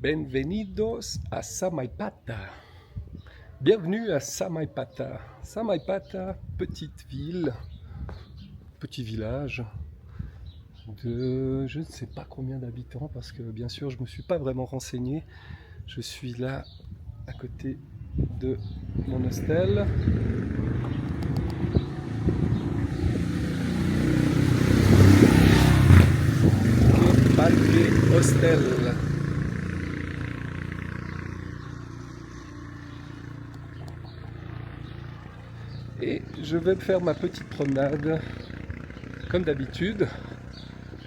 Bienvenidos a Samaipata. Bienvenue à Samaipata. Samaipata, petite ville, petit village de je ne sais pas combien d'habitants parce que bien sûr je ne me suis pas vraiment renseigné. Je suis là à côté de mon hostel. Parque Hostel. Et je vais faire ma petite promenade comme d'habitude,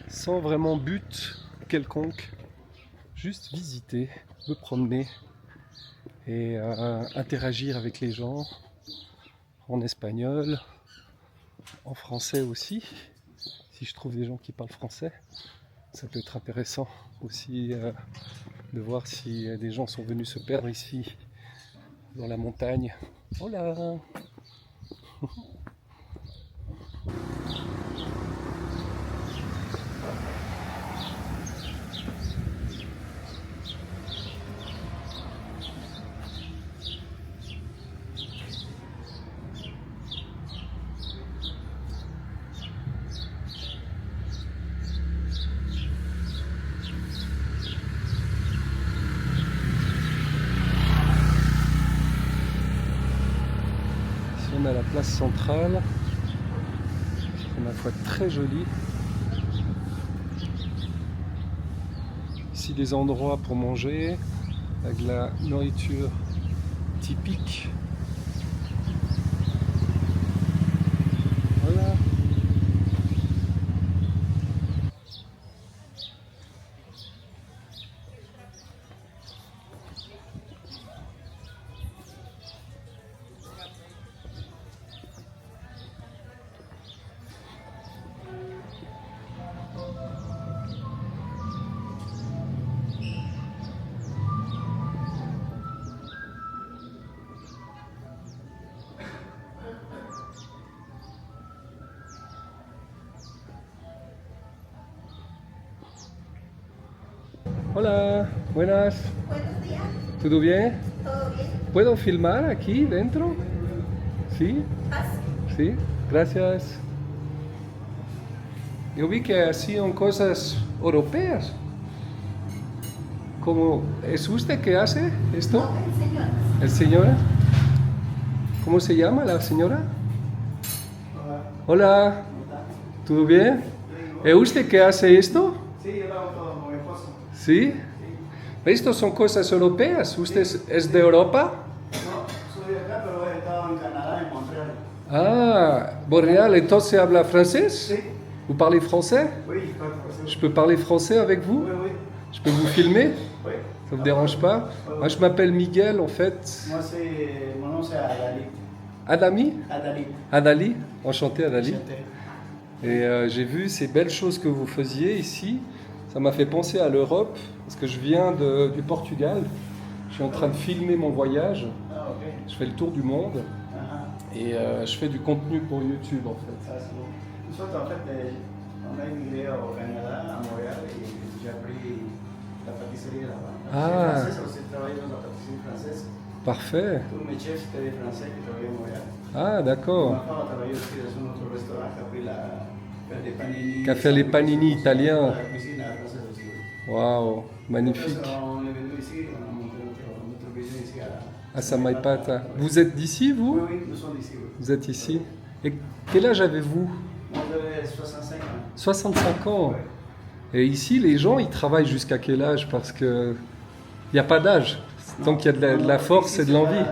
sans vraiment but quelconque, juste visiter, me promener et interagir avec les gens en espagnol, en français aussi. Si je trouve des gens qui parlent français, ça peut être intéressant aussi de voir si des gens sont venus se perdre ici dans la montagne. Hola! On a la place centrale, qui est ma foi très jolie. Ici des endroits pour manger, avec de la nourriture typique. Voilà. Hola, buenas. Buenos días, ¿Todo bien? ¿todo bien? ¿Puedo filmar aquí dentro? ¿Sí? ¿Paz? Sí, gracias. Yo vi que hacían cosas europeas. ¿Cómo es usted que hace esto? No, señor. ¿El señora? ¿Cómo se llama la señora? Hola, ¿todo bien? ¿Es usted que hace esto? Sí, yo lo hago todo con mi esposo. ¿Sí? ¿Estos son cosas europeas? ¿Usted es de Europa? No, soy de acá, pero he estado en Canadá, en Montreal. Ah, Montréal, entonces habla francés? Sí, Vous parlez français? oui, pas de procès. Je peux parler français avec vous? Oui, oui, Je peux vous filmer? oui. Ça vous dérange pas? Moi je m'appelle Miguel en fait. Moi, mon nom c'est Adali. Adami? Adali. Adali? Enchanté Adali. Enchanté. Et j'ai vu ces belles choses que vous faisiez ici. Ça m'a fait penser à l'Europe parce que je viens du Portugal. Je suis en train de filmer mon voyage. Ah, ok. Je fais le tour du monde Ajá. et je fais du contenu pour YouTube en fait. Ah, c'est bon. Nosotros, en fait, on a immigré au Canada, à Montréal, et j'ai appris la pâtisserie là-bas. Ah. Je suis français, aussi travaillé dans la pâtisserie française. Parfait. Tous mes chefs étaient des Français qui travaillaient à Montréal. Ah d'accord. Ma femme a travaillé aussi dans un autre restaurant qui a pris faire des panini. Qui a fait les panini italiens. La cuisine française aussi. Waouh, magnifique. Entonces, on est venu ici, on a monté notre business ici À Samaipata. Vous êtes d'ici vous? Oui, oui, nous sommes d'ici. Oui. Vous êtes ici. Et quel âge avez-vous? Moi, j'avais 65 ans. 65 ans. Ouais. Et ici, les gens, ils travaillent jusqu'à quel âge? Parce que il n'y a pas d'âge. Tant qu'il y a de la force et de l'envie.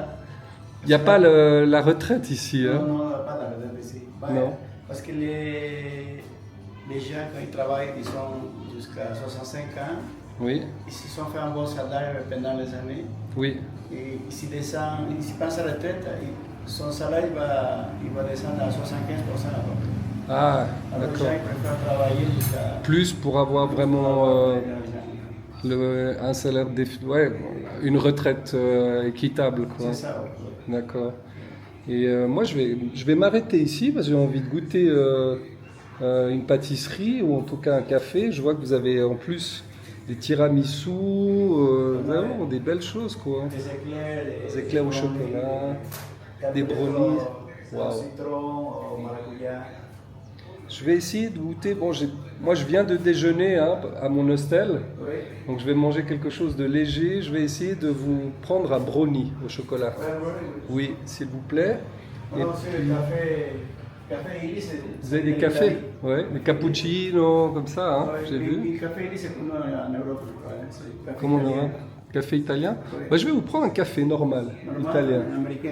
Il n'y a pas la retraite ici. Non, Hein? non, pas dans la date ici. Non. Parce que les gens, quand ils travaillent, ils sont jusqu'à 65 ans. Oui, Ils se sont fait un bon salaire pendant les années. oui. Et s'il passe à la retraite, son salaire il va descendre à 75% là-bas. Ah, Alors les gens d'accord. ils préfèrent travailler jusqu'à... Plus pour avoir vraiment un salaire, ouais, une retraite équitable, quoi. C'est ça, oui. D'accord. Et moi, je vais m'arrêter ici parce que j'ai envie de goûter une pâtisserie ou en tout cas un café. Je vois que vous avez en plus Des tiramisu, vraiment des belles choses quoi. Des éclairs au chocolat, des brownies. Waouh. Citron, au maracuja. Je vais essayer de goûter. Bon, moi je viens de déjeuner hein, à mon hostel, Oui. donc je vais manger quelque chose de léger. Je vais essayer de vous prendre un brownie au chocolat. Oui, s'il vous plaît. Et Alors, c'est puis, le café Iris. vous avez des cafés? Ouais, des cappuccinos comme ça, hein, j'ai vu. Le café Iris, c'est comme en Europe, je crois. C'est le café Comment on aura? italien. Café italien? Oui. Bah, je vais vous prendre un café normal, Normal, italien. américain.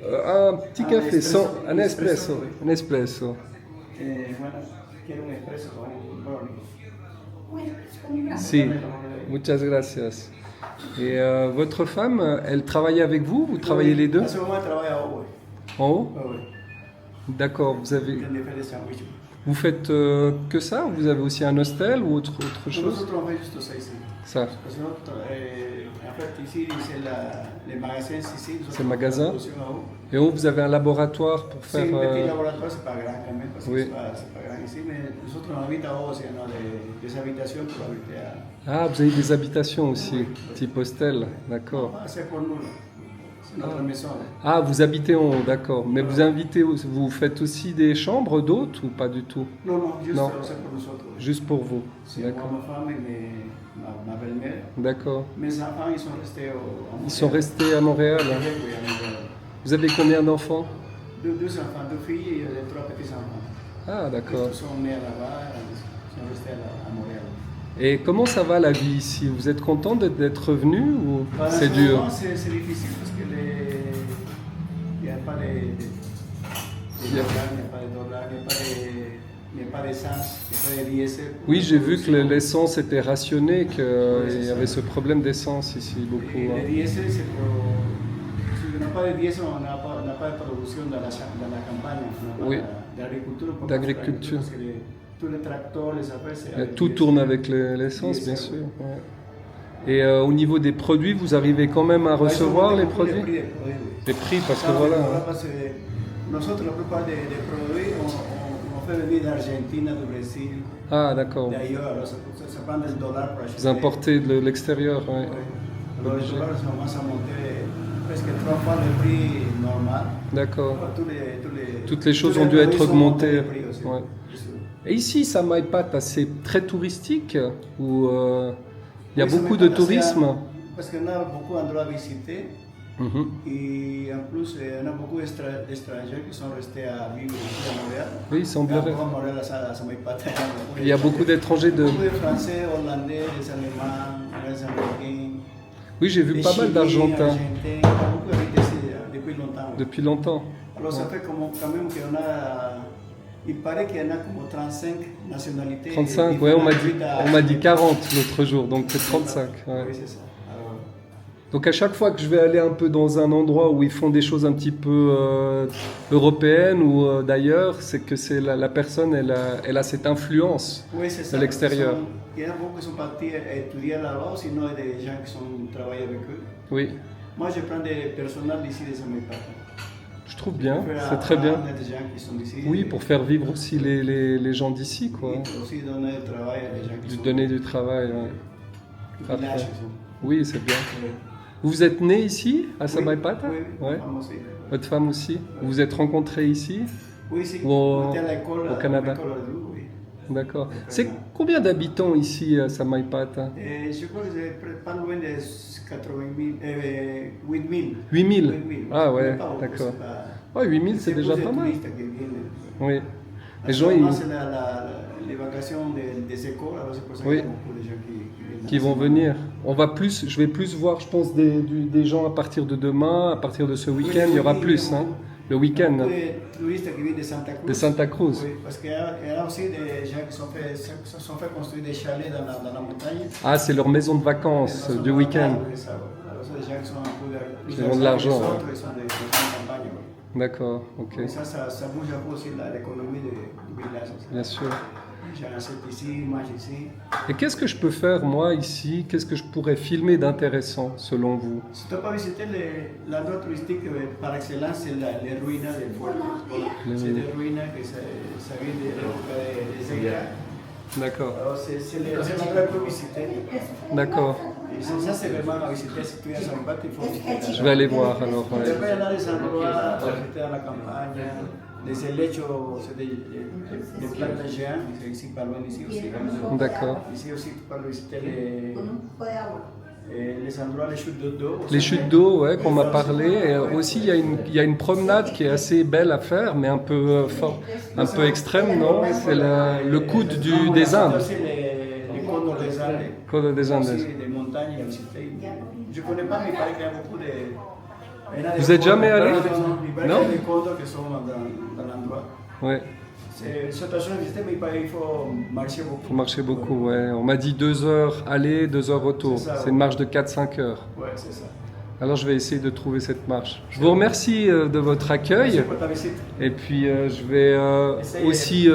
Un petit Un café espresso. sans un espresso. Oui. Un espresso. Bueno, quiero un espresso con un brownie. Si, muchas gracias. Et votre femme, elle travaille avec vous? Vous travaillez les deux? En ce moment, elle travaille à haut. En haut? Oui. D'accord, vous avez. Elle fait des sandwichs. Vous faites que ça ou vous avez aussi un hostel ou autre chose? Nosotros on fait juste ça ici. Ça, Parce que en fait, ici, c'est les magasins ici. C'est le magasin. Production à haut. et où vous avez un laboratoire pour C'est faire. un petit laboratoire, c'est pas grand quand même, parce que Oui. c'est pas grand ici, mais nosotros on habite à haut, c'est des habitations pour habiter à. Ah, vous avez des habitations aussi, type hostel, d'accord. Ah, c'est pour nous, là. C'est notre maison. Là. Ah, vous habitez en haut, d'accord. Mais vous invitez, vous faites aussi des chambres d'hôtes ou pas du tout? Non, non, juste Non. c'est pour nous autres. Juste pour vous, C'est moi, d'accord. ma femme et ma belle-mère. D'accord. Mes enfants, ils sont restés au. Ils sont restés à Montréal. Oui, hein. oui, à Montréal. Vous avez combien d'enfants? Deux enfants, deux filles et trois petits-enfants. Ah, d'accord. Ils sont nés là-bas, ils sont restés à Montréal. Et comment ça va la vie ici? Vous êtes content d'être revenu ou Bah, c'est en ce dur? moment, c'est difficile parce que il n'y a pas de dollars, il n'y a pas de dollars, il n'y a pas d'essence, il n'y a pas de diesel. Oui, j'ai vu que l'essence était rationnée, qu'il c'est y ça. avait ce problème d'essence ici beaucoup. Et hein. le diesel, c'est pour. Si on n'a pas de diesel, on n'a pas de production dans la campagne, on n'a Oui. pas d'agriculture. pour D'agriculture. Parce que tous les tracteurs, les affaires, c'est. avec Tout diesel. tourne avec l'essence, bien Diesel, sûr. ouais. Et au niveau des produits, vous arrivez quand même à Ouais, recevoir ils ont les beaucoup de produits? prix des produits, oui. Les prix, parce que Ah, voilà. voilà, hein. parce que nosotros, la plupart des produits, on fait venir d'Argentine, du Brésil, Ah, d'accord. d'ailleurs. Alors, ça prend des dollars pour acheter. Vous importez de l'extérieur, ouais. Oui. Alors, les Obligé. dollars commencent à monter presque 3 fois le prix normal. D'accord. Alors, Toutes les choses tous ont dû produits être sont montés augmentées. de prix aussi. Ouais. Bien sûr. Et ici, Samaipata, c'est très touristique ou il y a Oui, beaucoup ça de m'étonne, c'est tourisme? Parce qu'on a beaucoup d'endroits à visiter. Mhm. Et en plus, on a beaucoup d'étrangers qui sont restés à vivre ici à Montréal. Oui, il semblerait. À Montréal, à Samaipata. Il y a beaucoup d'étrangers de. Beaucoup de Français, Hollandais, des Allemands, des Américains. Oui, j'ai vu des pas mal Chiliens, d'Argentins Argentins. On a beaucoup habité ici depuis longtemps. Oui. depuis longtemps. Alors ça fait quand même qu'on a. Il paraît qu'il y en a comme 35 nationalités. 35, ouais, on m'a dit, différentes on m'a dit à- 40 l'autre jour, donc c'est 35. ouais. Oui, c'est ça. Alors, Donc à chaque fois que je vais aller un peu dans un endroit où ils font des choses un petit peu européennes ou d'ailleurs, c'est que c'est la personne, elle a cette influence oui, c'est ça. de l'extérieur. Il y en a beaucoup qui sont partis étudier là-bas, sinon il y a des gens qui sont travaillés avec eux. Oui, Moi, je prends des personnels d'ici des Samaipata. je trouve bien, Pour faire c'est très bien. apprendre des gens qui sont d'ici. Oui, pour faire vivre aussi les gens d'ici, quoi. Et aussi donner du travail à des gens qui Lui sont donner du travail. ouais. du Parfait. village. ils sont. Oui, c'est bien. Oui. Vous êtes né ici, à Samaipata? Oui, oui, Ouais. ma femme aussi. Votre femme aussi? Vous vous êtes rencontrés ici? Oui, si. Ou On était à l'école au Canada. à l'école à Lou, oui. D'accord. C'est combien d'habitants ici à Samaipata? Et je crois que c'est pas loin de 80 000, 8 000. 8000? 8 000. Ah ouais, C'est pas beaucoup, d'accord. c'est pas- Ouais, 8000 c'est déjà plus pas de mal. touristes qui viennent. Oui. En Les ce gens, moment, ils, c'est les vacations des écoles, alors c'est pour ça Oui. qu'il y a beaucoup de gens qui viennent. qui vont venir. Je vais plus voir, je pense, des gens à partir de demain, à partir de ce week-end, il y aura plus, hein, le week-end Beaucoup de touristes qui viennent de Santa Cruz. de Santa Cruz. Oui, parce qu'il y a aussi des gens qui se sont fait construire des chalets dans la montagne. Ah, c'est leur maison de vacances Ils sont du dans la week-end. montagne, oui, ça, oui. Alors, c'est des gens qui sont un peu plus Ils ont de l'argent, que les ouais. autres, ils sont des campagne. Oui. D'accord, ok, Et ça bouge un peu aussi l'économie du village. bien sûr. Les gens achètent ici, mangent ici. Et qu'est-ce que je peux faire, moi, ici? Qu'est-ce que je pourrais filmer d'intéressant, selon vous? Si tu n'as pas visité l'endroit touristique par excellence, c'est les ruines des forts. Voilà. C'est des ruines que ça vient de l'époque des Incas. D'accord, Alors, c'est l'endroit pour visiter. d'accord. Et ça, c'est vraiment à visiter. Si tu viens à San Pat, il faut visiter. Je vais aller voir alors. Il Ouais. y a des endroits pour visiter à la campagne. Des helechos, c'est des plantes géantes, c'est ici, pas loin d'ici aussi. D'accord. Ici aussi, tu peux visiter les endroits, les chutes d'eau. Les chutes d'eau, ouais, qu'on m'a parlé. Et aussi, il y a une promenade qui est assez belle à faire, mais un peu un peu extrême, non? C'est le coude des Indes. Aussi les condos des Andes. Coude des Andes. Aussi des montagnes à visiter. Je ne connais pas, mais il paraît qu'il y a beaucoup de... Vous êtes jamais allé? Non. Il y a des condos qui sont dans l'endroit. Ouais. C'est façon de visiter, mais il faut marcher beaucoup. Faut marcher beaucoup, ouais. On m'a dit 2 heures aller, 2 heures retour. C'est ça, C'est une marche de 4-5 heures. Ouais, c'est ça. Alors je vais essayer de trouver cette marche. Je vous remercie de votre accueil. Merci pour ta visite. Et puis je vais aussi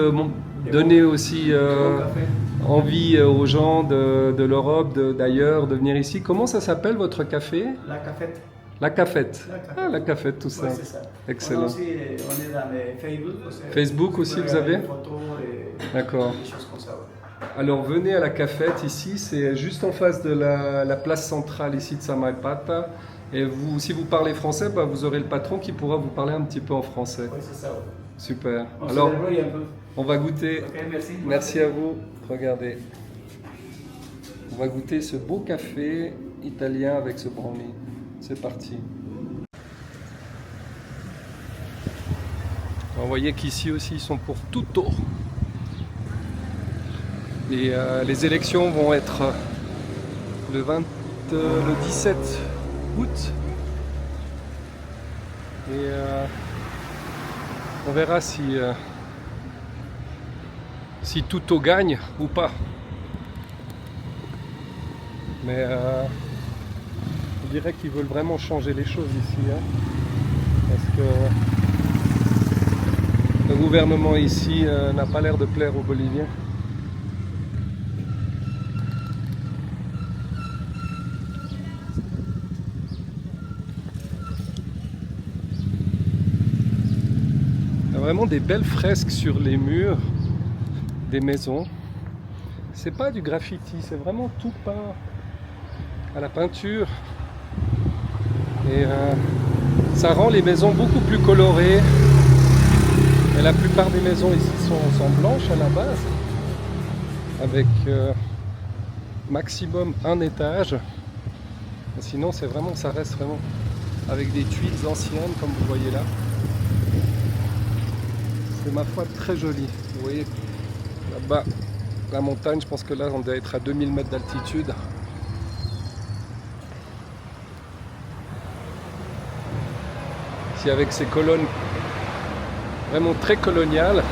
donner aussi Bon café. envie aux gens de l'Europe, d'ailleurs, de venir ici. Comment ça s'appelle votre café? La cafette. La Cafette. La Cafette. Ah, la Cafette, tout ça. Ouais, c'est ça. Excellent. On est dans les Facebook. Facebook aussi, vous avez? Des photos et D'accord. des choses comme ça. Ouais. Alors venez à la Cafette ici, c'est juste en face de la place centrale ici de Samaipata. Et vous, si vous parlez français, bah, vous aurez le patron qui pourra vous parler un petit peu en français. Oui, c'est ça. Ouais. Super. On Alors, se débrouille un peu. on va goûter. Ok, merci. Merci à vous. Regardez. On va goûter ce beau café italien avec ce brownie. C'est parti. Alors, vous voyez qu'ici aussi ils sont pour tutto. Et les élections vont être le 17 août. Et on verra si tutto gagne ou pas. Mais on dirait qu'ils veulent vraiment changer les choses ici. Hein, parce que le gouvernement ici n'a pas l'air de plaire aux Boliviens. Il y a vraiment des belles fresques sur les murs des maisons. C'est pas du graffiti, c'est vraiment tout peint à la peinture. Et ça rend les maisons beaucoup plus colorées. Et la plupart des maisons ici sont blanches à la base, avec maximum un étage. Sinon, ça reste vraiment avec des tuiles anciennes, comme vous voyez là. C'est ma foi très joli. Vous voyez là-bas la montagne, je pense que là on doit être à 2000 mètres d'altitude. Ici avec ces colonnes vraiment très coloniales.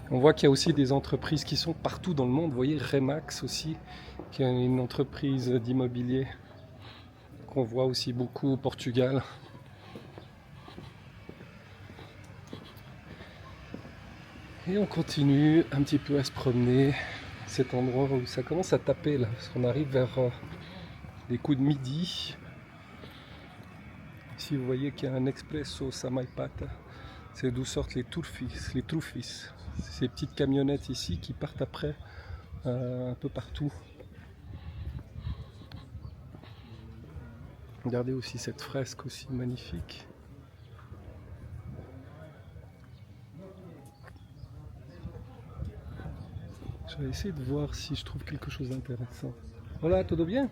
On voit qu'il y a aussi des entreprises qui sont partout dans le monde. Vous voyez Remax aussi, qui est une entreprise d'immobilier qu'on voit aussi beaucoup au Portugal. Et on continue un petit peu à se promener. Cet endroit où ça commence à taper là, parce qu'on arrive vers les coups de midi. Ici vous voyez qu'il y a un expresso Samaipata. C'est d'où sortent les trufis. Ces petites camionnettes ici qui partent après un peu partout. Regardez aussi cette fresque aussi magnifique. Je vais essayer de voir si je trouve quelque chose d'intéressant. Hola, ¿todo bien?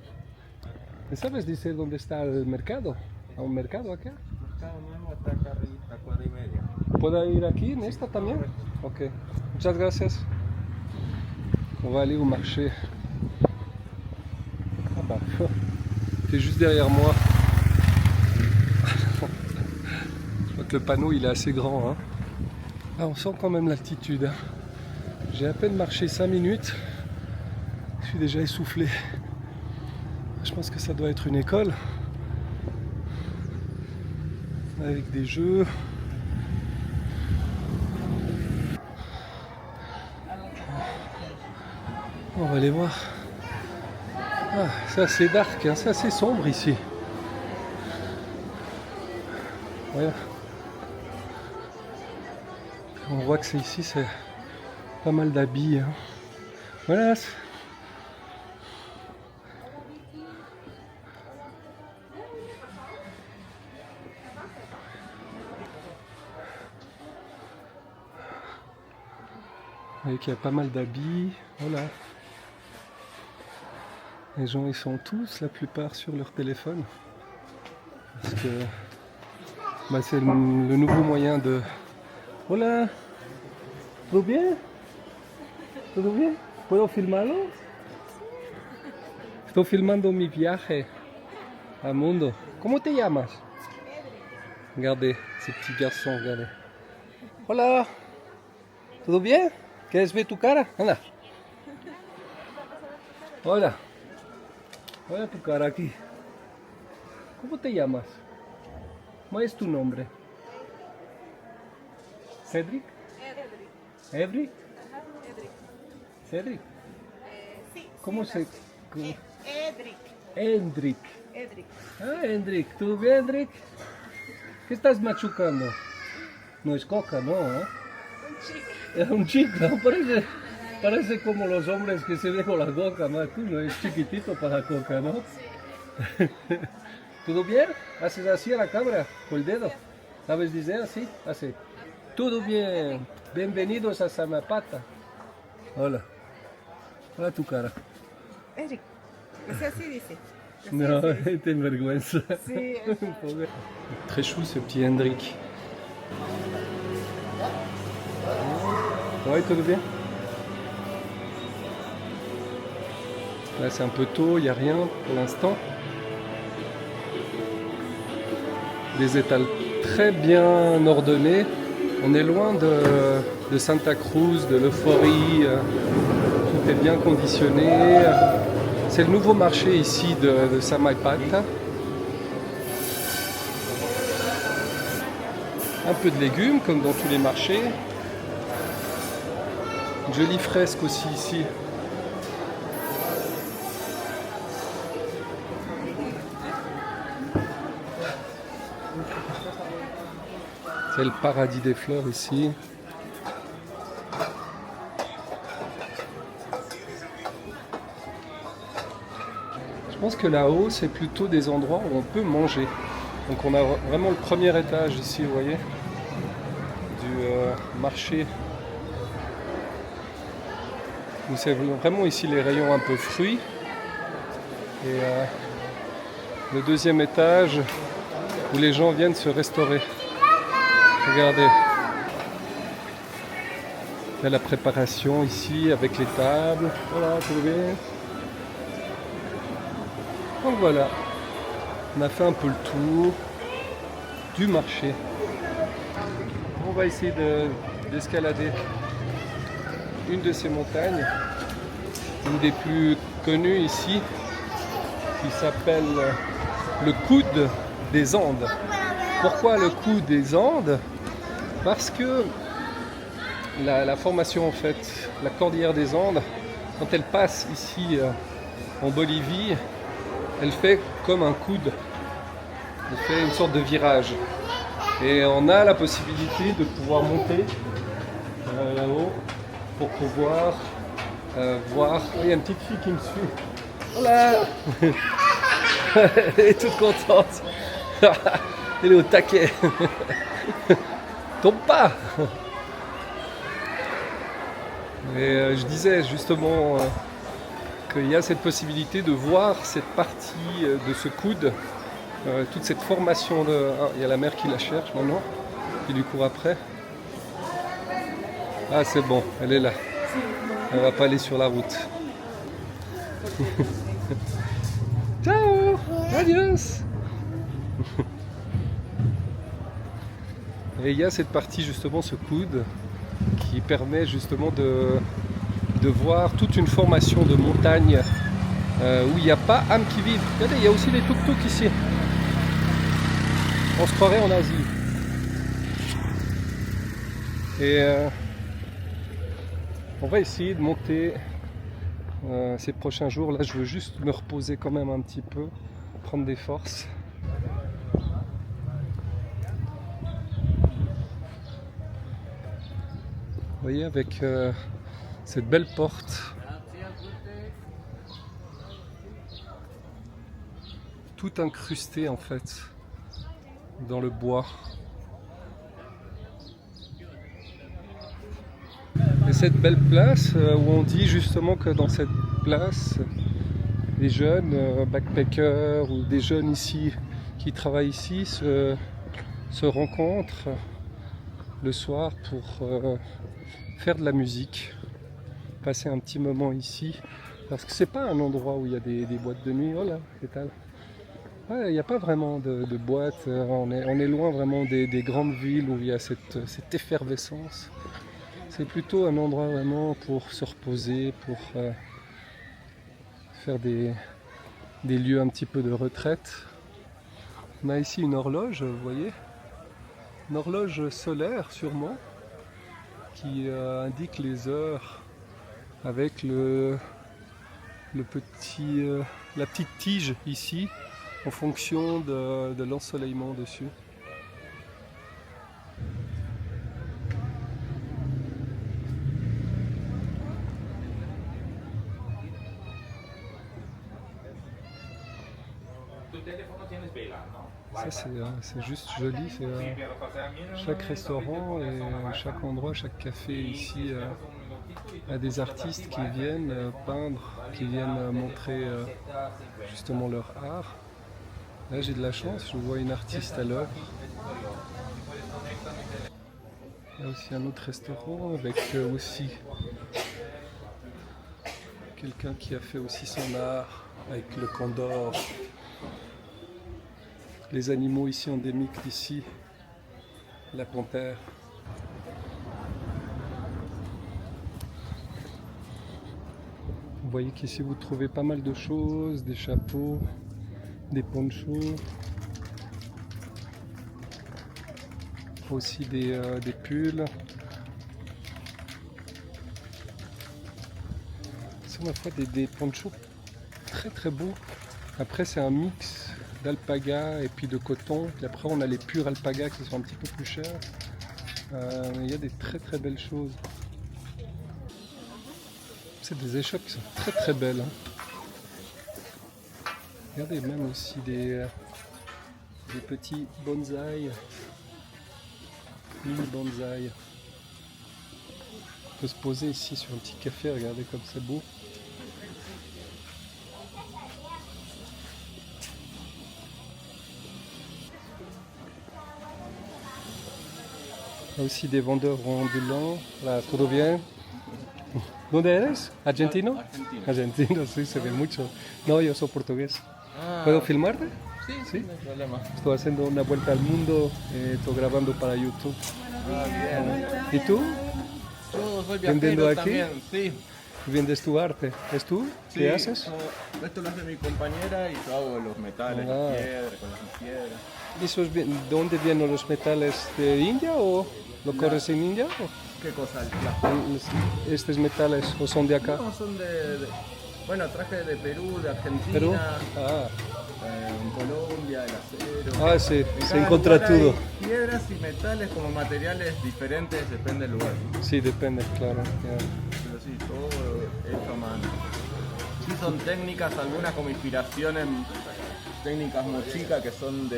¿Me sabes decir dónde está el mercado? ¿Hay un mercado acá? Mercado Nuevo está acá arriba, a cuadra y media. ¿Puedo ir aquí, en esta también? Ok. Muchas gracias. On va aller au marché. Ah bah, c'est juste derrière moi. Je crois que le panneau il est assez grand. Hein. Ah, on sent quand même l'altitude. Hein. J'ai à peine marché 5 minutes. Je suis déjà essoufflé. Je pense que ça doit être une école. Avec des jeux. On va aller voir. Ah, c'est assez dark, hein, c'est assez sombre ici. Ouais. On voit que c'est ici, c'est pas mal d'habits. Hein. Voilà. Vous voyez qu'il y a pas mal d'habits. Voilà. Les gens, ils sont tous, la plupart, sur leur téléphone. Parce que bah, c'est le nouveau moyen de... Hola, ¿todo bien? ¿Todo bien? ¿Puedo filmarlo? Estoy filmando mi viaje al mundo. ¿Cómo te llamas? Regardez, ces petits garçons, regardez. Hola, ¿todo bien? ¿Quieres ver tu cara? Anda. Hola. Hola tu cara aquí. ¿Cómo te llamas? ¿Cuál es tu nombre? ¿Cedric? ¿Edric? ¿Cedric? Sí. ¿Cómo se...? cómo- Edric. Hendrik. Edric. Ah, Hendrik. ¿Todo bien, Hendrik? ¿Qué estás machucando? No es coca, ¿no? ¿Eh? Un chico. Es un chico, parece como los hombres que se ven con la coca, más tú no es chiquitito para coca, ¿no? ¿Todo bien? Haces así a la cámara, con el dedo. ¿Sabes decir así? Así. Todo bien. Bienvenidos a Samapata. Hola. Hola tu cara. Edric. C'est así dice. No, te vergüenza. Sí, Très chou ce petit Hendrik. Ouais, tout va bien? Là c'est un peu tôt, il n'y a rien pour l'instant. Des étals très bien ordonnés. On est loin de Santa Cruz, de l'euphorie. Tout est bien conditionné. C'est le nouveau marché ici de Samaipata. Un peu de légumes comme dans tous les marchés. Une jolie fresque aussi ici. C'est le paradis des fleurs ici. Je pense que là-haut, c'est plutôt des endroits où on peut manger. Donc on a vraiment le premier étage ici, vous voyez, du marché. Où c'est vraiment ici les rayons un peu fruits. Et le deuxième étage où les gens viennent se restaurer. Regardez. Il y a la préparation ici avec les tables. Voilà, vous voyez. Donc voilà. On a fait un peu le tour du marché. On va essayer d'escalader une de ces montagnes, une des plus connues ici, qui s'appelle le coude des Andes. Pourquoi le coude des Andes? Parce que la formation en fait, la cordillère des Andes, quand elle passe ici en Bolivie, elle fait comme un coude. Elle fait une sorte de virage. Et on a la possibilité de pouvoir monter là-haut pour pouvoir voir. Oh, il y a une petite fille qui me suit. Hola. Elle est toute contente. Elle est au taquet. Tombe pas. Et je disais justement qu'il y a cette possibilité de voir cette partie de ce coude, toute cette formation de... Ah, il y a la mère qui la cherche maintenant, qui lui court après. Ah c'est bon, elle est là. Elle va pas aller sur la route. Ciao, adios. Et il y a cette partie justement, ce coude, qui permet justement de voir toute une formation de montagne où il n'y a pas âme qui vive. Regardez, il y a aussi les tuk-tuk ici. On se croirait en Asie. Et on va essayer de monter ces prochains jours. Là, je veux juste me reposer quand même un petit peu, prendre des forces. voyez, avec cette belle porte. Tout incrusté en fait dans le bois. Et cette belle place où on dit justement que dans cette place, les jeunes backpackers ou des jeunes ici qui travaillent ici se rencontrent le soir pour faire de la musique, passer un petit moment ici, parce que c'est pas un endroit où il y a des boîtes de nuit. Oh là, qu'est-ce que ouais, il n'y a pas vraiment de boîtes, on est loin vraiment des grandes villes où il y a cette effervescence. C'est plutôt un endroit vraiment pour se reposer, pour faire des lieux un petit peu de retraite. On a ici une horloge, vous voyez, une horloge solaire sûrement, qui indique les heures avec la petite tige ici, en fonction de l'ensoleillement dessus. Ça c'est juste joli, c'est chaque restaurant et chaque endroit, chaque café ici a des artistes qui viennent peindre, qui viennent montrer justement leur art. Là j'ai de la chance, je vois une artiste à l'œuvre. Il y a aussi un autre restaurant avec aussi quelqu'un qui a fait aussi son art avec le condor. Les animaux ici endémiques d'ici, la panthère. Vous voyez qu'ici vous trouvez pas mal de choses, des chapeaux, des ponchos, aussi des pulls. Ce sont à la fois des ponchos très très beaux. Après c'est un mix d'alpaga et puis de coton, puis après on a les purs alpagas qui sont un petit peu plus chers. Il y a des très très belles choses. C'est des échoppes qui sont très très belles. Regardez même aussi des petits bonsaïs, mini bonsaïs. On peut se poser ici sur un petit café, regardez comme c'est beau. Il y a aussi des vendeurs ambulants. Là, ¿todo bien? ¿Dónde eres? ¿Argentino? Argentino, sí, se ve mucho. No, yo soy portugués. ¿Puedo filmarte? Sí, Sí. no hay problema. Estoy haciendo una vuelta al mundo, estoy grabando para YouTube. Bien. ¿Y tú? Yo soy ¿Vendiendo viajero aquí? también, sí. ¿Vendes tu arte? ¿Es tú? Sí, ¿Qué haces? Esto lo hace mi compañera y yo hago los metales, Ah. las piedras, con las piedras. ¿De dónde vienen los metales? ¿De India o lo corres en India? ¿Qué cosa? ¿Estos metales o son de acá? No, son bueno, traje de Perú, de Argentina, ¿Perú? Ah, en Colombia, el acero. ah sí, En se cada encuentra lugar hay todo. piedras y metales como materiales diferentes, depende del lugar. Sí, depende, claro. Ya. Pero sí, todo hecho a mano. Sí son técnicas, algunas como inspiraciones, técnicas mochica que son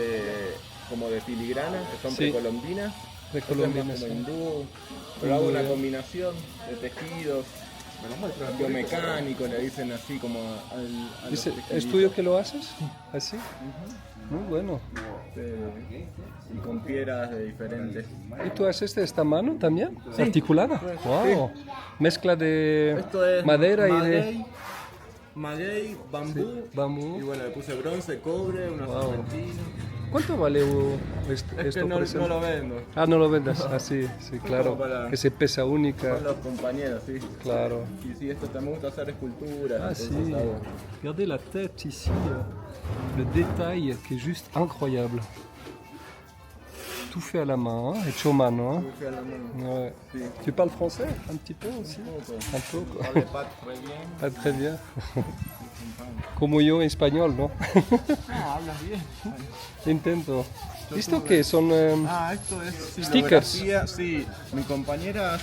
como de filigrana, que son Sí. precolombinas. De Otras Colombia, más como sí. hindú, pero hago una combinación de tejidos, biomecánico, le dicen así como a los ¿Es tejiditos. tuyo que lo haces? ¿Así? Muy bueno. Y con piedras de diferentes. ¿Y tú haces de esta mano también? ¿Articulada? ¡Wow! Mezcla de Esto es madera y de maguey, bambú. bambú. Y bueno, le puse bronce, cobre, unos Wow. serpentinos. ¿Cuánto vale esto, Es que por no ejemplo? lo vendo. Ah, no lo vendas. Ah, sí, sí, claro. como para- Que se pesa única. Son los compañeros, sí. Claro. Y sí, esto también me gusta hacer esculturas. Ah, entonces si. hago- Regardez la tête ici, le détail qui est juste incroyable. Tout fait à la main, hein, hecho a mano. Hein. Dibujé a la mano. Ouais. Sí. Tu parles français un petit peu aussi? Poco. Un peu, quoi. Parle pas très bien. Pas très bien. Como yo español, ¿no? Ah, hablas bien. Intento. ¿Esto qué son? Esto es Stickers. silografía. Sí, mi compañera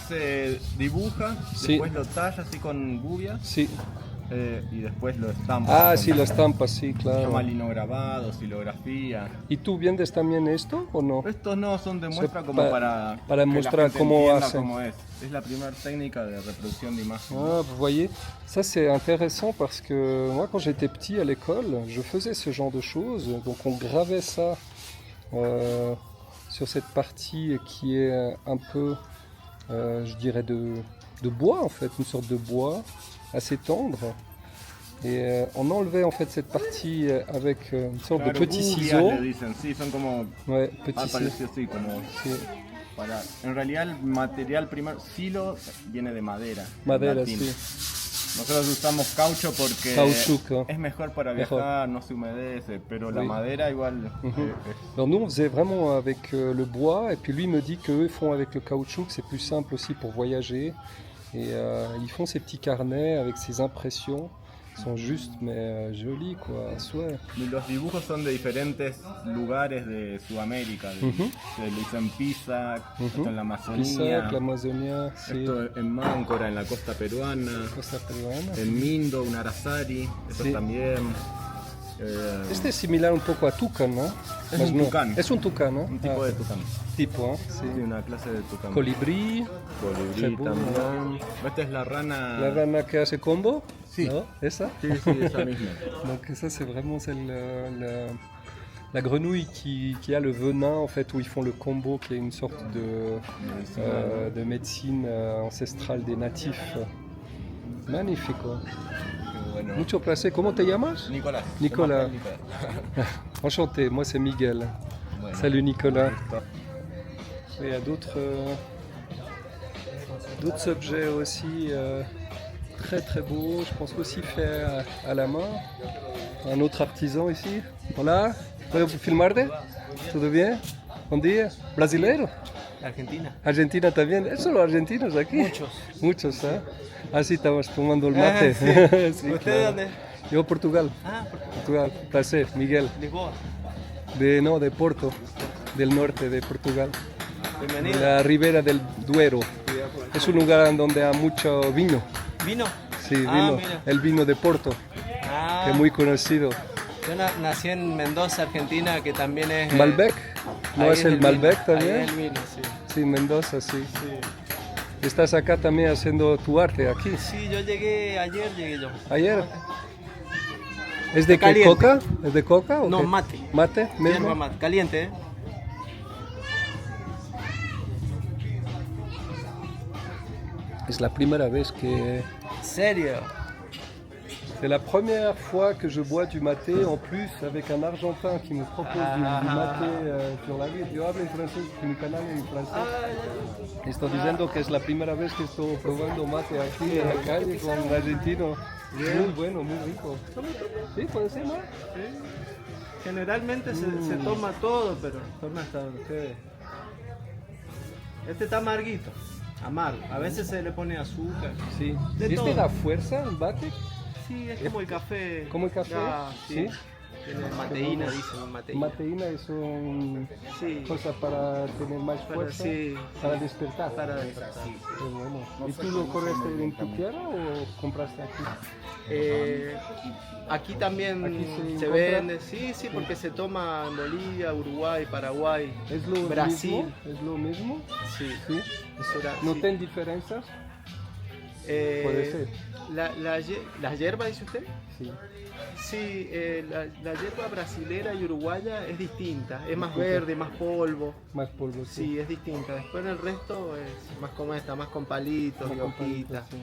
dibuja, Sí. después lo talla así con gubia Sí. y después lo estampa. Ah, sí, las estampas, sí, Se claro. llama linograbado, silografía. ¿Y tú vendes también esto o no? Estos no son de muestra sea, como para que la mostrar gente cómo entienda hacen. cómo es. Es la primera técnica de reproducción de imagen. Ah, vous voyez, ça c'est intéressant parce que moi quand j'étais petit à l'école, je faisais ce genre de choses. Donc on gravait ça sur cette partie qui est un peu, je dirais, de bois en fait, une sorte de bois assez tendre. Et on enlevait en fait cette partie avec une sorte Claro, de petits gubias ciseaux. le dicen, sí, son como Ouais, petits ciseaux. parecido así, como Sí, en realidad el material primero, silo viene de madera. en madera, latín. sí. Nosotros usamos caucho porque Caoutchouc, es mejor para Mejor. viajar, no se humedece, pero la Oui. madera igual Alors nous on faisait vraiment avec le bois et puis lui me dit qu'eux font avec le caoutchouc, c'est plus simple aussi pour voyager et ils font ces petits carnets avec ces impressions, ils sont justes mais jolis quoi, ouais. y los dibujos son de diferentes lugares de Sudamérica, se lo hizo en Pisa, esto en la Amazonía, Pisac, l'Amazonia, c'est esto en Máncora, en la costa peruana, Costa Peruana. en Mindo, un Arasari, eso Sí. también. Este es similar un poco a tucán, ¿no? Es Más un no. tucán. Es un tucán, ¿no? Un tipo de tucán. Tipo, ¿eh? Sí, Sí. una clase de tucán. Colibrí, Colibrí Cebú. también. Esta es la rana. la rana que hace combo, Sí. ¿no? ¿Esa? Sí, sí, esa misma. Donc ça c'est vraiment la grenouille qui a le venin en fait où ils font le combo qui est une sorte de médecine ancestrale des natifs. Magnifique quoi. Bueno. Mucho placer. ¿Cómo te llamas? Nicolás. Nicolás. Se llama Enchanté, moi c'est Miguel. Bueno. Salut Nicolas. Listo. Il y a d'autres objets aussi très très beaux, je pense aussi faits à la main. Un autre artisan ici. Hola, ¿puedo filmarte? ¿Todo bien? Buen día. ¿Brasileiro? Argentina. Argentina también. ¿Es solo argentinos aquí? Muchos. Muchos, ¿eh? Así estamos tomando el mate. Sí. Sí, ¿Usted claro. dónde? Yo Portugal. Ah, Portugal. Placer, Miguel. Lisboa. De Porto, del norte de Portugal. De Bienvenido. la ribera del Duero. Es un lugar en donde hay mucho vino. ¿Vino? Sí, Ah, vino. mira. El vino de Porto, Ah, que es muy conocido. yo nací en Mendoza, Argentina, que también es... Malbec. ¿No ahí es el vino. Malbec Ahí también? es el vino, sí. Sí, Mendoza, sí. Estás acá también haciendo tu arte aquí. Sí, yo llegué, ayer llegué yo. Ayer. ¿Es de qué, Caliente. coca? ¿Es de coca o No, qué? mate. ¿Mate Yerba mismo? mate. Caliente, ¿eh? Es la primera vez que... ¿Serio? C'est la première fois que je bois du maté, en plus avec un Argentin qui me propose du maté sur la vie. Yo hablo en francés, mi canal es en francés. Estoy diciendo que es la primera vez que estoy probando mate aquí en la calle con un argentino. Muy bueno, muy rico. ¿Sí? ¿Puede ser, no? Generalmente se toma todo, pero toma hasta ustedes. Este está amarguito, amargo. A veces se le pone azúcar. Sí. De ¿Este todo. da fuerza, el mate? Sí, es como el café. ¿Como el café? Ya, sí. ¿Sí? Tiene mateína, dicen, mateína. Mateína es una Sí. cosa para tener más Para, fuerza, sí, para despertar. para despertar. Qué bueno. ¿Y tú lo correste en tu tierra o compraste aquí? Aquí también Aquí se se encuentra. vende, sí, porque se toma en Bolivia, Uruguay, Paraguay, ¿Es lo Brasil. mismo? ¿Es lo mismo? Sí. Sí. Eso era- ¿No sí. tienen diferencias? Eh, Puede ser. ¿La hierba, dice usted? Sí. Sí, la hierba brasilera y uruguaya es distinta, es más verde, más polvo. Más polvo, sí. Sí, es distinta. Después el resto es más como esta, más con palitos y Más hojitas. sí.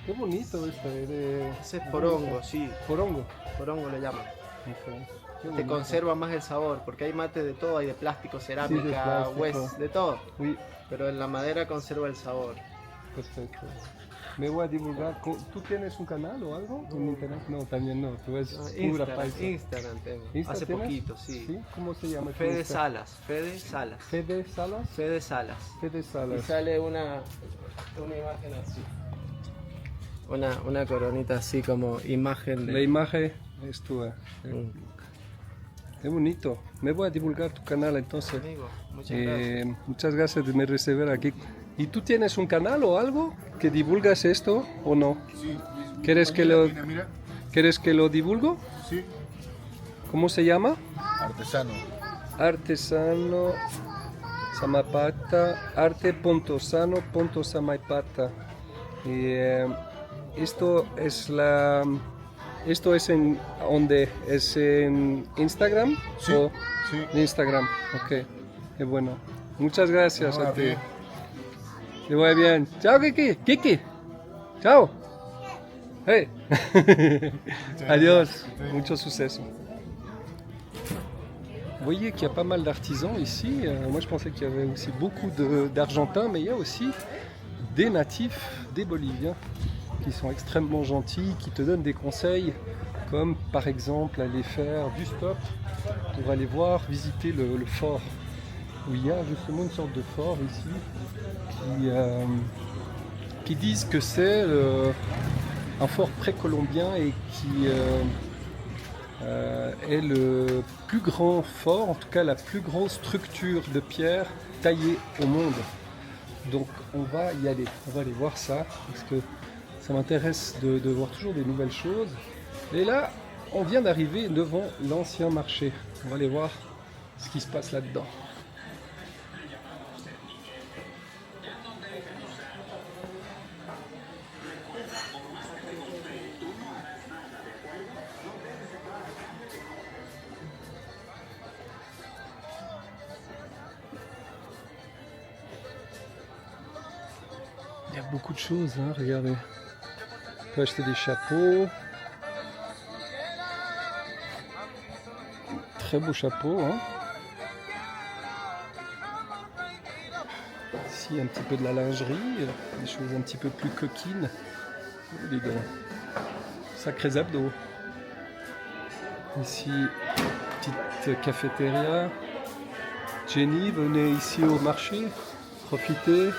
Qué bonito esto, de... Ese es porongo, sí, Porongo. porongo le llaman. Ok. Qué Te bonito. conserva más el sabor, porque hay mate de todo, hay de plástico, cerámica, plástico. hueso, de todo. Oui, Pero en la madera conserva el sabor. perfecto. Me voy a divulgar. ¿Tú tienes un canal o algo en internet? No, también no. Tú eres pura Instagram, paisa. Instagram tengo. ¿Insta Hace tienes? poquito, sí. ¿Cómo se llama? tu Fede Insta? Salas, Fede Salas. Fede Salas. Fede Salas. Fede Y Salas. sale una imagen así. Una coronita así como imagen La de... imagen es tuya. Mm. Qué bonito. Me voy a divulgar tu canal entonces. Amigo, muchas gracias. Muchas gracias de me recibir aquí. ¿Y tú tienes un canal o algo que divulgas esto o no? Sí. ¿Quieres que lo, Mira. ¿quieres que lo divulgo? Sí. ¿Cómo se llama? Artesano. Artesano Samaipata, arte.sano.samaipata. Y esto es en ¿dónde? ¿Es en Instagram? Sí, ¿O sí. en Instagram? Ok, qué bueno. Muchas gracias No, a a ti. ti. Que vaya bien. Chao, Kiki. Kiki. Chao. Hey. Adiós. gracias. Mucho suceso. Vous voyez qu'il y a pas mal d'artisans ici. Moi, je pensais qu'il y avait aussi beaucoup d'Argentins, mais il y a aussi des natifs, des Boliviens, qui sont extrêmement gentils, qui te donnent des conseils, comme par exemple aller faire du stop pour aller voir, visiter le fort, où il y a justement une sorte de fort ici, qui disent que c'est un fort précolombien et qui est le plus grand fort, en tout cas la plus grosse structure de pierre taillée au monde. Donc on va y aller, on va aller voir ça, parce que ça m'intéresse de voir toujours des nouvelles choses. Et là, on vient d'arriver devant l'ancien marché. On va aller voir ce qui se passe là-dedans. Il y a beaucoup de choses, hein, regardez. On peut acheter des chapeaux. Très beau chapeau, hein. Ici, un petit peu de la lingerie, des choses un petit peu plus coquines. Oh, les gars, sacrés abdos. Ici, petite cafétéria. Jenny, venez ici au marché, profitez.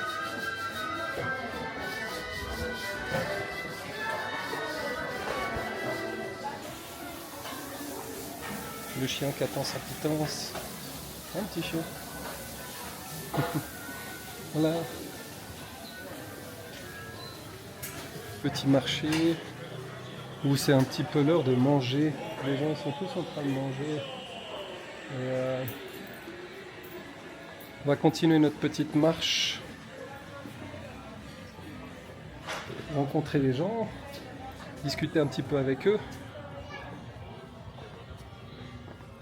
Le chien qui attend sa pitance. Un petit chien. Voilà. Petit marché où c'est un petit peu l'heure de manger. Les gens sont tous en train de manger. Et on va continuer notre petite marche. Rencontrer les gens. Discuter un petit peu avec eux.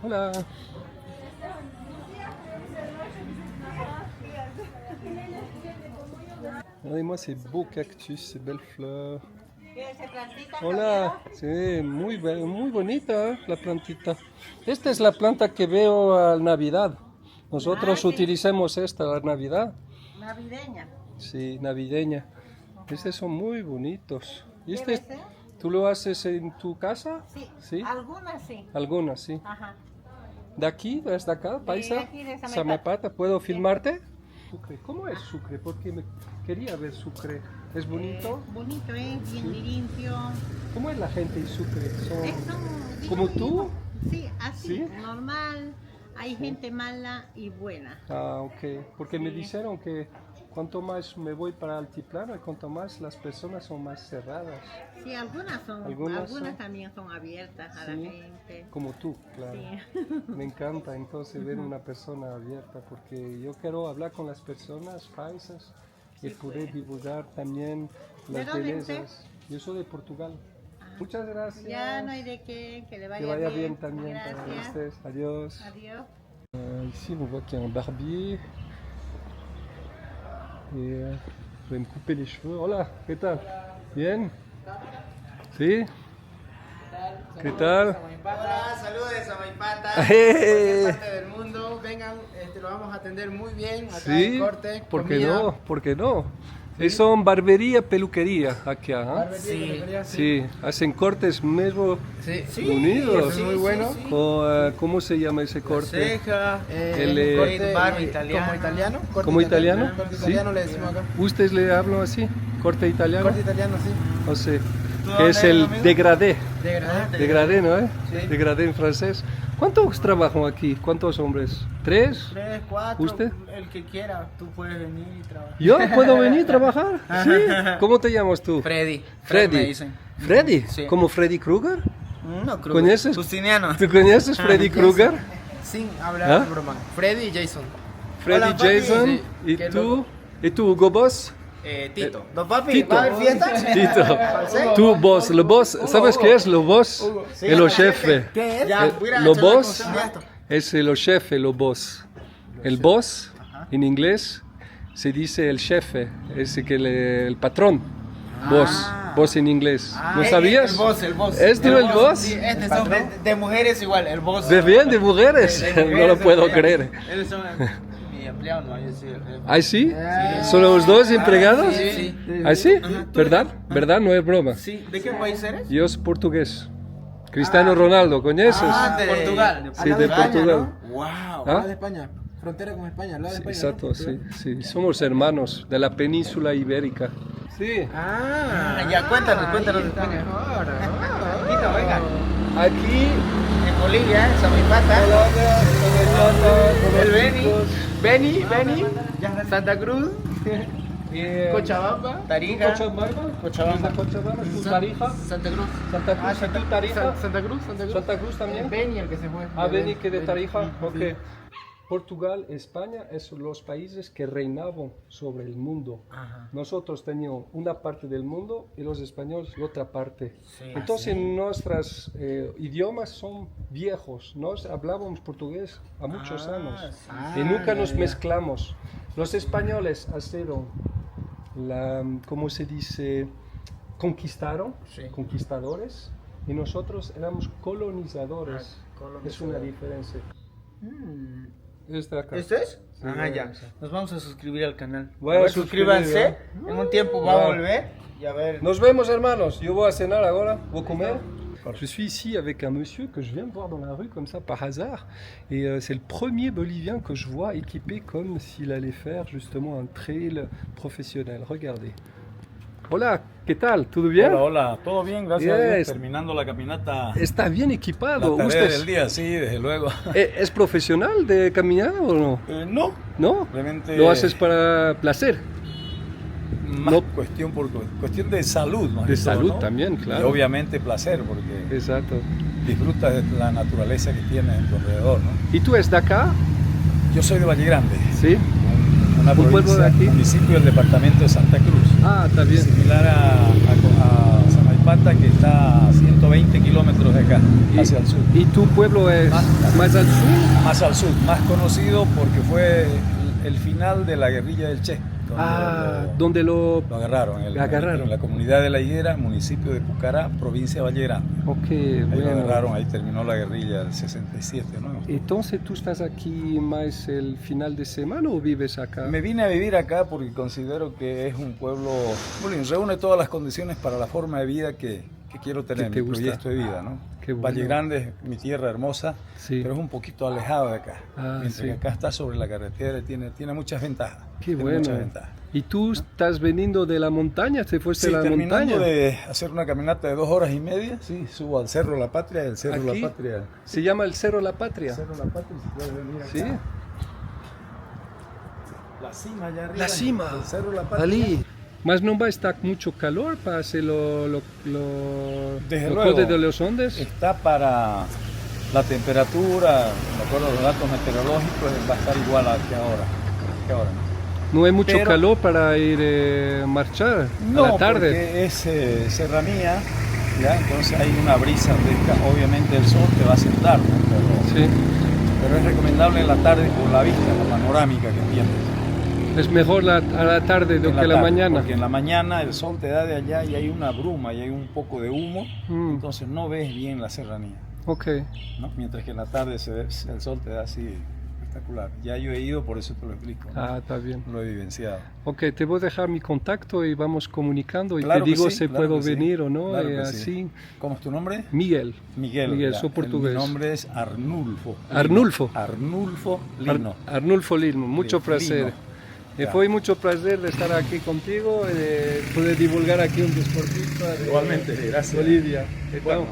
Voilà. Regardez-moi ces beaux cactus, ces belles fleurs. Hola, sí, muy bonita la plantita. Esta es la planta que veo a Navidad. Nosotros utilizamos esta a Navidad. Navideña. Sí, navideña. Estos son muy bonitos. ¿Y Debe este, ser. tú lo haces en tu casa? Sí. ¿Sí? Algunas sí. Algunas, sí. Ajá. ¿De aquí, desde acá, paisa? aquí, de Samaipata. Samaipata, ¿puedo filmarte? Sucre. ¿Cómo es Sucre? Porque quería ver Sucre. ¿Es bonito? Bonito, bien limpio. ¿Cómo es la gente en Sucre? Son, ¿Como tú? Sí, así, ¿Sí? normal. Hay gente mala y buena. Ah, ok. Porque me Sí. dijeron que cuanto más me voy para Altiplano, cuanto más las personas son más cerradas. Sí, algunas son, Algunas algunas son. también son abiertas a la Sí. gente. Como tú, claro. Sí. Me encanta entonces ver una persona abierta porque yo quiero hablar con las personas paisas y Sí, poder pues. divulgar también ¿De las dónde bellezas. Yo soy de Portugal. Muchas gracias. Ya no hay de qué, que le vaya, Que vaya bien también Gracias. para ustedes. Adiós. Adiós. Ici, on voit qu'il y a un barbier. Et je vais me couper les cheveux. Hola, ¿qué tal? ¿Bien? ¿Sí? ¿Qué tal? Hola, saludos de Samaipata, ¡Eh! cualquier parte del mundo, vengan, lo vamos a atender muy bien, acá Sí, en corte, ¿por qué comida, no? ¿Por qué no? Eso es barbería, peluquería aquí, ¿ah? barbería, peluquería, Sí, hacen cortes mismo sí, sí, unidos. es muy bueno. ¿Cómo se llama ese corte? Ceja, El, corte barba italiano. como italiano, corte ¿Como italiano? corte Sí. italiano le decimos acá, ¿Ustedes le hablan así? ¿Corte italiano? corte italiano, sí, O sea, ¿Tú que es hablas, el amigo? dégradé. degradé, Dégradé, ¿no? Sí. Dégradé en francés. ¿Cuántos trabajan aquí? ¿Cuántos hombres? ¿Tres? 3, 4, ¿Usted? el que quiera, tú puedes venir y trabajar. ¿Yo puedo venir a trabajar? Sí. ¿Cómo te llamas tú? Freddy. Freddy. Me dicen. ¿Freddy? Sí. ¿Como Freddy Krueger? No, creo. ¿Conoces? Justiniano. ¿Tú conoces Freddy Krueger? Sin hablar ¿Ah? de broma. Freddy y Jason. Freddy Hola, papi. Jason. Sí. ¿Y Qué tú? loco. ¿Y tú, Hugo Boss? Tito. Don Papi, Tito. ¿va a haber fiesta? Tito. Tú, Boss. Lo Boss. ¿Sabes qué es lo Boss? Es lo jefe. ¿Qué es? Lo Boss es el jefe, lo Boss. El Boss, en inglés, se dice el jefe, es que el patrón. Boss. Boss en inglés. ¿No sabías? El boss. ¿Es tú el boss? Sí, este son de mujeres igual, el boss. ¿De bien? ¿De mujeres? No lo puedo creer. Ellos son mi empleado, no, yo soy el jefe. ¿Ah, sí? ¿Son los dos empleados? Sí. ¿Ah, sí? ¿Verdad? ¿Verdad? No es broma. Sí, ¿de qué país eres? Yo soy portugués. Cristiano Ronaldo, ¿conoces? De Portugal. Sí, de Portugal. Wow. ¿Ah? de España, frontera con España, al lado de España. Exacto, sí, sí. Somos hermanos de la península ibérica. Sí. Ya, cuéntanos de España. Tito, venga. Aquí, En Bolivia, Samipata. El Beni, Santa Cruz, Cochabamba, Tarija, Cochabamba, ¿tú Tarija? Santa Cruz. Santa Cruz, ¿y tú Tarija? Santa Cruz. Santa Cruz también. Beni, el que se fue. Ah, Beni, que de Tarija, ok. Portugal, España, son los países que reinaban sobre el mundo. Nosotros teníamos una parte del mundo y los españoles otra parte. Entonces nuestros idiomas son viejos. Nos hablábamos portugués a muchos años y nunca nos mezclamos. Los españoles hicieron ¿cómo se dice? Conquistadores, y nosotros éramos colonizadores. Es una diferencia. Este acá. ¿Esto es? Sí, Ya. Nos vamos a suscribir al canal. Voy a A ver, suscribir, suscríbanse. En un tiempo va a volver. Y a ver. Nos vemos, hermanos. Yo voy a cenar ahora. Voy a comer. Je suis ici avec un monsieur que je viens de voir dans la rue comme ça par hasard, et c'est le premier Bolivien que je vois équipé comme s'il allait faire justement un trail professionnel. Regardez. Hola, ¿qué tal? ¿Todo bien? Hola, hola, todo bien, gracias a Dios, Yes. terminando la caminata, Está bien la equipado. tarea ¿Usted del día, sí, desde luego. es profesional de caminar o no? No, ¿No? realmente ¿Lo haces para placer? más no. cuestión de salud, más De que todo, salud ¿no? también, Y claro. obviamente placer, porque Exacto. disfrutas de la naturaleza que tienes en tu alrededor, ¿no? ¿Y tú es de acá? Yo soy de Valle Grande, Sí. una ¿Un pueblo provincia, de aquí? municipio del departamento de Santa Cruz, Ah, está bien. similar a Samaipata, que está a 120 kilómetros de acá, hacia el sur. ¿Y tu pueblo es más al sur? Más al sur, más conocido porque fue el final de la guerrilla del Che. Donde Donde lo... lo agarraron, agarraron. en la comunidad de La Higuera, municipio de Pucará, provincia de Valle Grande. Ok, Ahí lo bueno. agarraron, ahí terminó la guerrilla del 67, ¿no? Entonces, ¿tú estás aquí más el final de semana o vives acá? Me vine a vivir acá porque considero que es un pueblo, bueno, reúne todas las condiciones para la forma de vida que quiero tener, Que te mi gusta. proyecto de vida, ¿no? Qué bueno. Valle Grande es mi tierra hermosa, Sí. pero es un poquito alejado de acá. Mientras sí. que acá está sobre la carretera y tiene muchas ventajas. Qué tiene bueno. muchas ventajas. ¿Y tú estás veniendo de la montaña? ¿Te fuiste Sí, a la terminando montaña? de hacer una caminata de 2 horas y media, sí, subo al Cerro La Patria, el Cerro ¿Aquí? La Patria. Se llama el Cerro La Patria. Cerro La Patria, si puedes venir acá. Sí. La cima allá arriba. La cima. El Cerro La Patria. Ali. Mas no va a estar mucho calor para hacer Desde lo luego. code de los Andes. Está para la temperatura, de acuerdo a los datos meteorológicos, va a estar igual a que ahora. No hay mucho Pero- calor para ir a marchar No, a la tarde. porque es serranía, ¿ya? Entonces hay una brisa fresca, obviamente el sol te va a sentar, ¿no? Sí. pero es recomendable en la tarde por la vista, la panorámica que tienes. Es mejor a la tarde do En que la tarde, mañana. Porque en la mañana el sol te da de allá y hay una bruma y hay un poco de humo, Mm. entonces no ves bien la serranía, Ok. ¿no? Mientras que en la tarde el sol te da así espectacular. Ya yo he ido, por eso te lo explico, ¿no? Ah, está bien. Lo he vivenciado. Ok, te voy a dejar mi contacto y vamos comunicando y Claro te que digo sí, si claro puedo que sí. venir o no. Claro y que sí. así. ¿Cómo es tu nombre? Miguel. Miguel, Miguel, ya. soy portugués. Mi nombre es Arnulfo. Arnulfo. Arnulfo Lino. Arnulfo Lino, mucho Lino. placer. Ya. Fue mucho placer de estar aquí contigo y de poder divulgar aquí un deportista de Igualmente, gracias. Bolivia. Então, Bueno.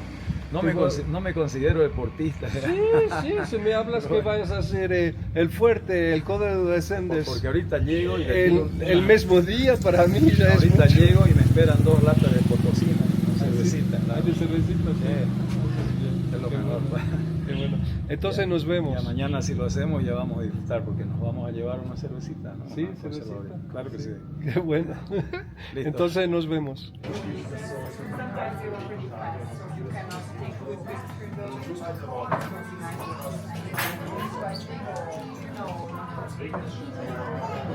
No me considero deportista. Sí, si me hablas que vayas a hacer el fuerte, el Código de Sendes, Porque ahorita llego y de aquí el mismo día para mí ya es ahorita mucho. llego y me esperan 2 latas de potosina, una cervecita. Hay de cervecita, sí. Es lo Qué mejor. bueno, qué bueno. Entonces nos vemos. Ya mañana si lo hacemos ya vamos a disfrutar porque nos vamos a llevar una cervecita, ¿no? Sí, Una cervecita. conservadora. Claro que sí. Qué bueno. Listo. Entonces nos vemos.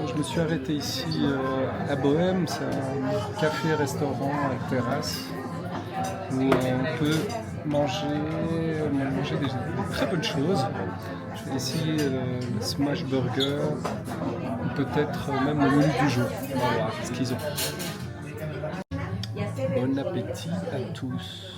Je me suis arrêté ici à Bohème, c'est un café-restaurant à terrasse où on peut manger des très bonnes choses. Je fais ici le smash burger, ou peut-être même le menu du jour. On va voir ce qu'ils ont. Bon appétit à tous.